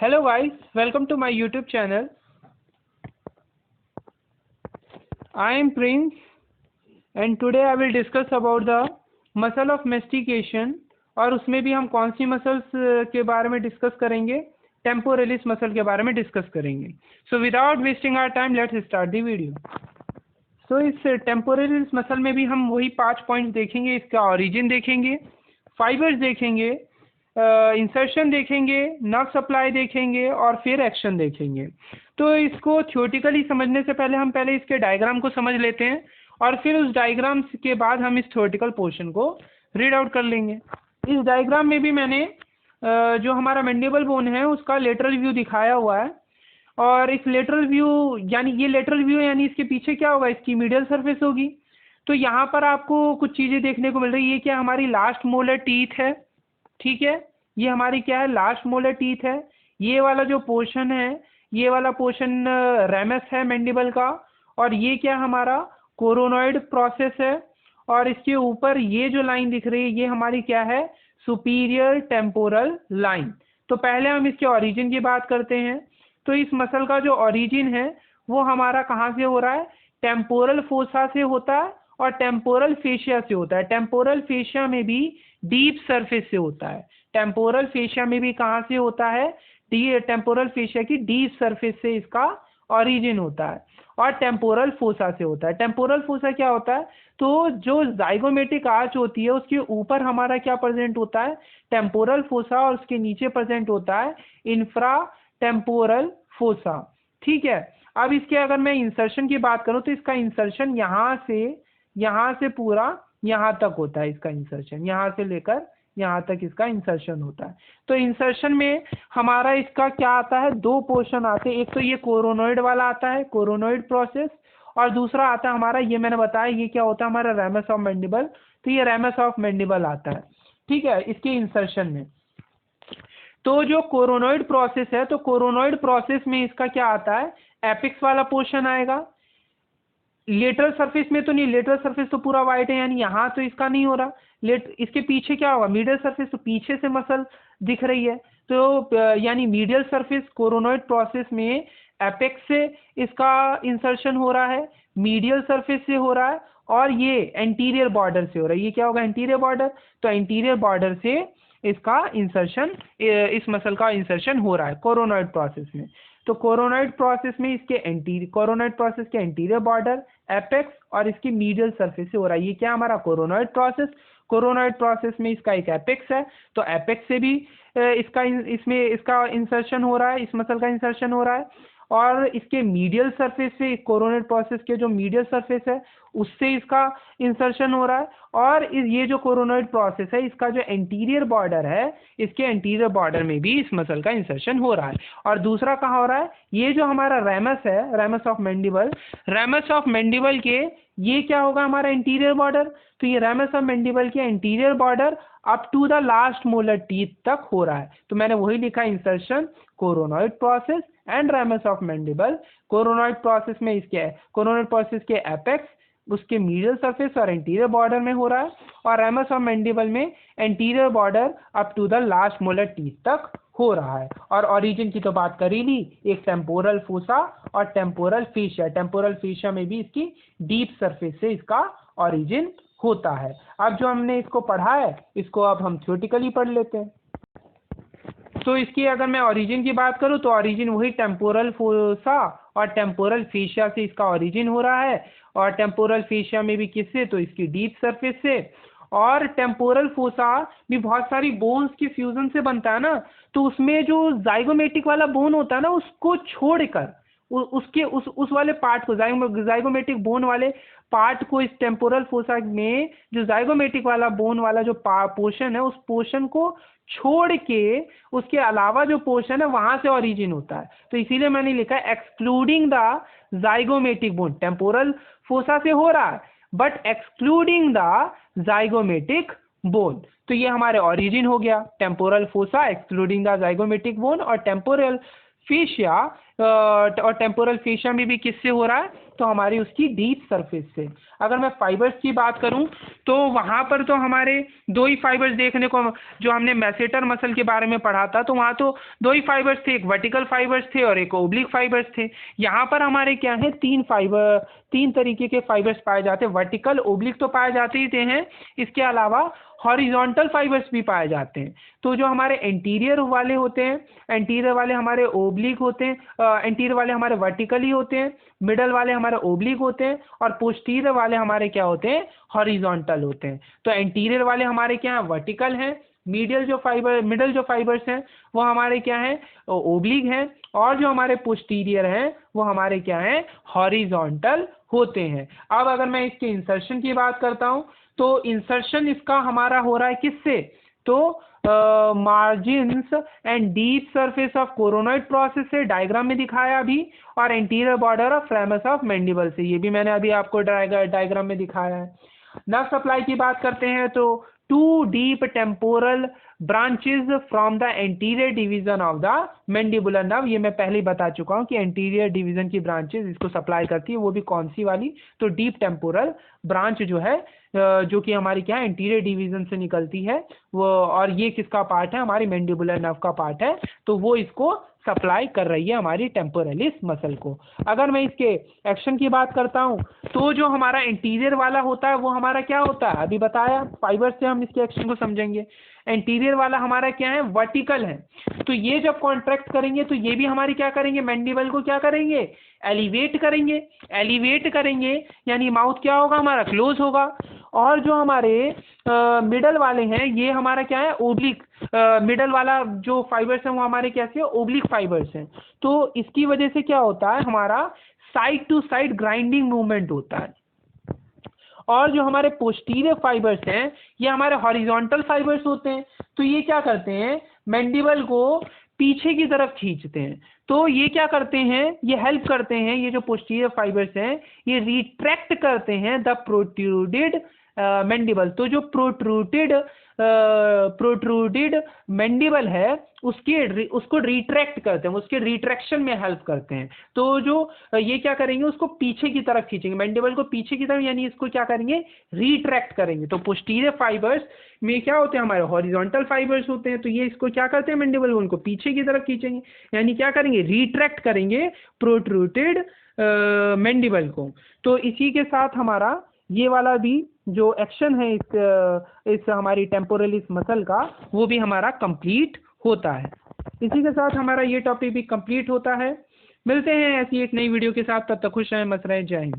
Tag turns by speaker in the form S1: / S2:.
S1: Hello guys, welcome to my YouTube channel. I am Prince and today I will discuss about the muscle of mastication और उसमें भी हम कौन सी muscles के बारे में डिस्कस करेंगे, टेम्पोरलिस मसल के बारे में डिस्कस करेंगे. So without wasting our time let's start the video. So इस टेम्पोरलिस मसल में भी हम वही 5 पॉइंट्स देखेंगे. इसका ओरिजिन देखेंगे, फाइबर्स देखेंगे, इंसर्शन देखेंगे, नर्व सप्लाई देखेंगे और फिर एक्शन देखेंगे. तो इसको थ्योरेटिकली समझने से पहले हम पहले इसके डायग्राम को समझ लेते हैं और फिर उस डायग्राम के बाद हम इस थ्योरेटिकल पोर्शन को रीड आउट कर लेंगे. इस डायग्राम में भी मैंने जो हमारा मैंडिबल बोन है उसका लेटरल व्यू दिखाया हुआ है और इस लेटरल व्यू यानी ये लेटरल व्यू यानी इसके पीछे क्या होगा, इसकी मीडियल सरफेस होगी. तो यहाँ पर आपको कुछ चीज़ें देखने को मिल रही है. ये क्या हमारी लास्ट मोलर टीथ है, ठीक है. ये हमारी क्या है, लास्ट मोलर टीथ है. ये वाला जो पोर्शन है, ये वाला पोर्शन रेमस है मैंडिबल का और ये क्या हमारा कोरोनॉइड प्रोसेस है और इसके ऊपर ये जो लाइन दिख रही है ये हमारी क्या है, सुपीरियर टेम्पोरल लाइन. तो पहले हम इसके ओरिजिन की बात करते हैं. तो इस मसल का जो ओरिजिन है वो हमारा कहाँ से हो रहा है, टेम्पोरल फोसा से होता है और टेम्पोरल फेशिया से होता है. टेम्पोरल फेशिया में भी डीप सरफेस से होता है. टेम्पोरल फेशिया में भी कहाँ से होता है, टेम्पोरल फेशिया की डीप सरफेस से इसका ओरिजिन होता है और टेम्पोरल फोसा से होता है. टेम्पोरल फोसा क्या होता है, तो जो जाइगोमेटिक आर्च होती है उसके ऊपर हमारा क्या प्रेजेंट होता है, टेम्पोरल फोसा और उसके नीचे प्रेजेंट होता है इंफ्रा टेम्पोरल फोसा, ठीक है. अब इसके अगर मैं इंसर्शन की बात करूं तो इसका इंसर्शन यहाँ से पूरा यहाँ तक होता है. इसका इंसर्शन यहाँ से लेकर यहाँ तक इसका इंसर्शन होता है. तो इंसर्शन में हमारा इसका क्या आता है, दो पोर्शन आते हैं. एक तो ये कोरोनॉइड वाला आता है, कोरोनॉइड प्रोसेस, और दूसरा आता है हमारा, ये मैंने बताया ये क्या होता है हमारा रेमस ऑफ मैंडिबल. तो ये रेमस ऑफ मैंडिबल आता है, ठीक है, इसके इंसर्शन में. तो जो कोरोनॉइड प्रोसेस है, तो कोरोनॉइड प्रोसेस में इसका क्या आता है, एपिक्स वाला पोर्शन आएगा. लेटरल सरफेस में तो नहीं, लेटरल सरफेस तो पूरा वाइट है यानी यहाँ तो इसका नहीं हो रहा. इसके पीछे क्या होगा, मीडियल सरफेस, तो पीछे से मसल दिख रही है. तो यानी मीडियल सरफेस कोरोनॉइड प्रोसेस में एपेक्स से इसका इंसर्शन हो रहा है, मीडियल सरफेस से हो रहा है और ये एंटीरियर बॉर्डर से हो रहा है. ये क्या होगा, एंटीरियर बॉर्डर. तो एंटीरियर बॉर्डर से इसका इंसर्शन, इस मसल का इंसर्शन हो रहा है कोरोनॉइड प्रोसेस में. तो कोरोनॉइड प्रोसेस में इसके कोरोनॉइड प्रोसेस के एंटीरियर बॉर्डर, एपेक्स और इसकी मीडियल सरफेस से हो रहा है. ये क्या हमारा कोरोनॉइड प्रोसेस. कोरोनॉइड प्रोसेस में इसका एक एपेक्स है, तो एपेक्स से भी इसका इंसर्शन हो रहा है, इस मसल का इंसर्शन हो रहा है. और इसके मीडियल सरफेस से, कोरोनॉइड प्रोसेस के जो मीडियल सरफेस है उससे इसका इंसर्शन हो रहा है. और ये जो कोरोनॉइड प्रोसेस है इसका जो एंटीरियर बॉर्डर है, इसके एंटीरियर बॉर्डर में भी इस मसल का इंसर्शन हो रहा है. और दूसरा कहाँ हो रहा है, ये जो हमारा रेमस है, ramus of mandible, ramus of mandible के ये क्या होगा हमारा एंटीरियर बॉर्डर. तो ये रेमस ऑफ मैंडिबल के anterior border up to the last molar teeth तक हो रहा है. तो मैंने वही लिखा, insertion coronoid process and ramus of mandible. Coronoid process में इसके, कोरोनॉइड प्रोसेस के एपेक्स, उसके मीडियल सरफेस और एंटीरियर बॉर्डर में हो रहा है और रेमस ऑफ मैंडिबल में anterior border up to the last molar teeth तक हो रहा है. और ओरिजिन की तो बात कर ही ली, एक टेम्पोरल फोसा और टेम्पोरल फेशिया. टेम्पोरल फेशिया में भी इसकी डीप सरफेस से इसका ओरिजिन होता है. अब जो हमने इसको पढ़ा है इसको अब हम थ्योरेटिकली पढ़ लेते हैं. तो इसकी अगर मैं ओरिजिन की बात करूं तो ओरिजिन वही टेम्पोरल फोसा और टेम्पोरल फेशिया से इसका ओरिजिन हो रहा है. और टेम्पोरल फेशिया में भी किससे, तो इसकी डीप सरफेस से. और टेम्पोरल फोसा भी बहुत सारी बोन्स के फ्यूजन से बनता है ना, तो उसमें जो जाइगोमेटिक वाला बोन होता है ना उसको छोड़कर उसके उस वाले पार्ट को, जाइगोमेटिक बोन वाले पार्ट को, इस टेम्पोरल फोसा में जो जाइगोमेटिक वाला बोन वाला जो पोर्शन है उस पोर्शन को छोड़ के उसके अलावा जो पोर्शन है वहां से ओरिजिन होता है. तो इसीलिए मैंने लिखा है excluding the zygomatic bone. Temporal fossa से हो रहा है but excluding the zygomatic bone. तो ये हमारे ओरिजिन हो गया, temporal fossa excluding the zygomatic bone और टेम्पोरल फेशिया और टेम्पोरल फेशिया में भी किससे हो रहा है, तो हमारी उसकी डीप सरफेस से। अगर मैं फाइबर्स की बात करूं तो वहां पर तो हमारे दो ही फाइबर्स देखने को, जो हमने मैसेटर मसल के बारे में पढ़ा था तो वहां तो दो ही फाइबर्स थे, एक वर्टिकल फाइबर्स थे और एक ओब्लिक फाइबर्स थे। यहाँ पर हमारे क्या है, तीन तरीके के फाइबर्स पाए जाते हैं। वर्टिकल ओब्लिक तो पाए जाते ही हैं, इसके अलावा हॉरिजॉन्टल फाइबर्स भी पाए जाते हैं। तो जो हमारे एंटीरियर वाले होते हैं, एंटीरियर वाले हमारे ओब्लिक होते हैं, एंटीरियर वाले हमारे वर्टिकली होते हैं, मिडल वाले हमारे ओब्लिक होते हैं और पोस्टीरियर वाले हमारे क्या होते हैं, हॉरिजॉन्टल होते हैं। तो एंटीरियर वाले हमारे क्या है, वर्टिकल हैं। मिडल जो फाइबर्स हैं वो हमारे क्या हैं, ओब्लिक हैं। और जो हमारे पोस्टीरियर हैं वो हमारे क्या हैं, हॉरिजॉन्टल होते हैं। अब अगर मैं इसके इंसर्शन की बात करता हूं तो इंसर्शन इसका हमारा हो रहा है किससे, तो margins and deep surface of coronoid process से, डायग्राम में दिखाया अभी, और anterior border of frames of mandible से, ये भी मैंने अभी आपको डायग्राम में दिखाया है। नर्व सप्लाई की बात करते हैं तो two deep temporal branches from the anterior division of the mandibular nerve, ये मैं पहले ही बता चुका हूँ कि एंटीरियर डिवीजन की ब्रांचेस इसको सप्लाई करती है, वो भी कौन सी वाली, तो डीप टेम्पोरल ब्रांच जो है, जो कि हमारी क्या है, एंटीरियर डिवीजन से निकलती है वो, और ये किसका पार्ट है, हमारी मैंडिबुलर नर्व का पार्ट है, तो वो इसको सप्लाई कर रही है हमारी टेम्पोरलिस मसल को। अगर मैं इसके एक्शन की बात करता हूँ तो जो हमारा इंटीरियर वाला होता है वो हमारा क्या होता है, अभी बताया, फाइबर से हम इसके एक्शन को समझेंगे। एंटीरियर वाला हमारा क्या है, वर्टिकल है, तो ये जब कॉन्ट्रैक्ट करेंगे तो ये भी हमारी क्या करेंगे, मैंडिबल को क्या करेंगे, एलिवेट करेंगे, यानी माउथ क्या होगा, हमारा क्लोज होगा। और जो हमारे मिडल वाले हैं ये हमारा क्या है, ओब्लिक, मिडल वाला जो फाइबर्स हैं वो हमारे कैसे, ओब्लिक फाइबर्स हैं। तो इसकी वजह से क्या होता है, हमारा side to side grinding movement होता है। और जो हमारे पोस्टीरियर फाइबर्स हैं ये हमारे हॉरिजॉन्टल फाइबर्स होते हैं, तो ये क्या करते हैं, मैंडिबल को पीछे की तरफ खींचते हैं। तो ये क्या करते हैं, ये हेल्प करते हैं, ये जो पोस्टीरियर फाइबर्स हैं ये रिट्रैक्ट करते हैं द प्रोट्रूडेड मैंडिबल। तो जो प्रोट्रूडेड मैंडिबल है उसको रिट्रैक्ट करते हैं, उसके रिट्रैक्शन में हेल्प करते हैं। तो जो ये क्या करेंगे, उसको पीछे की तरफ खींचेंगे, मैंडिबल को पीछे की तरफ, यानी इसको क्या करेंगे, रिट्रैक्ट करेंगे। तो पोस्टीरियर फाइबर्स में क्या होते हैं, हमारे हॉरिजॉन्टल फाइबर्स होते हैं, तो ये इसको क्या करते हैं, मैंडिबल को उनको पीछे की तरफ खींचेंगे, यानी क्या करेंगे, रिट्रैक्ट करेंगे प्रोट्रूडेड मैंडिबल को। तो इसी के साथ हमारा ये वाला भी जो एक्शन है इस हमारी टेम्पोरलिस मसल का, वो भी हमारा कंप्लीट होता है। इसी के साथ हमारा ये टॉपिक भी कंप्लीट होता है। मिलते हैं ऐसी एक नई वीडियो के साथ, तब तक खुश रहें, मस्त रहें, जय हिंद।